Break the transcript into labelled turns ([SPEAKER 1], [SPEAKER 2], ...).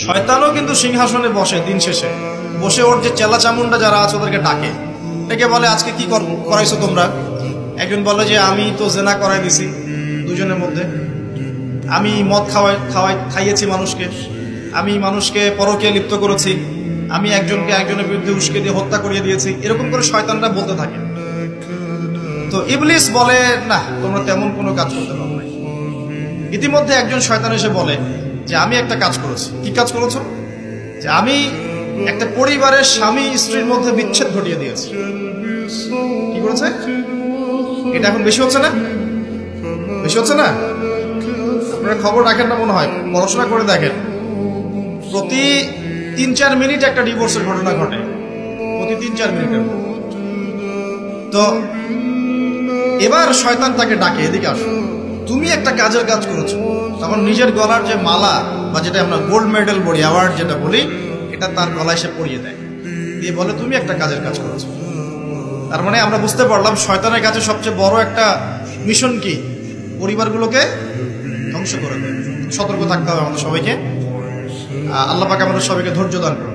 [SPEAKER 1] শয়তানও কিন্তু সিংহাসনে বসে, দিন শেষে বসে ওর যে চেলা চামুন্ডা যারা আছে ওদেরকে ডাকে, ডেকে বলে আজকে কি করাইছো তোমরা। একজন বলে যে আমি তো জেনা করাই দিছি দুজনের মধ্যে, আমি মদ খাইয়েছি মানুষকে, আমি মানুষকে পরকীয়ায় লিপ্ত করেছি, আমি একজনকে একজনের বিরুদ্ধে উস্কে দিয়ে হত্যা করিয়ে দিয়েছি। এরকম করে শয়তানরা বলতে থাকে। তো ইবলিস বলে না, তোমরা তেমন কোনো কাজ করতে পারো না। ইতিমধ্যে একজন শয়তান এসে বলে যে আমি একটা কাজ করেছি। কি কাজ করেছো? যে আমি একটা পরিবারের স্বামী স্ত্রীর মধ্যে বিচ্ছেদ ঘটিয়ে দিয়েছি। কি করেছে? এটা এখন বেশি হচ্ছে না? বেশি হচ্ছে না? আপনারা খবর রাখেন না মনে হয়, পড়াশোনা করে দেখেন, প্রতি ৩-৪ মিনিট একটা ডিভোর্সের ঘটনা ঘটে, প্রতি ৩-৪ মিনিটের। তো এবার শয়তান তাকে ডাকে, এদিকে আসো, তুমি একটা কাজের কাজ করেছো। তখন নিজের গলার যে মালা বা যেটা আমরা গোল্ড মেডেল বলি, অ্যাওয়ার্ড যেটা বলি, এটা তার গলায় সে পরিয়ে দেয়, দিয়ে বলে তুমি একটা কাজের কাজ করেছো। তার মানে আমরা বুঝতে পারলাম শয়তানের কাছে সবচেয়ে বড় একটা মিশন কি? পরিবারগুলোকে ধ্বংস করে দেয়। সতর্ক থাকতে হবে আমাদের সবাইকে। আল্লাহ পাক আমাদের সবাইকে ধৈর্য দান করুন।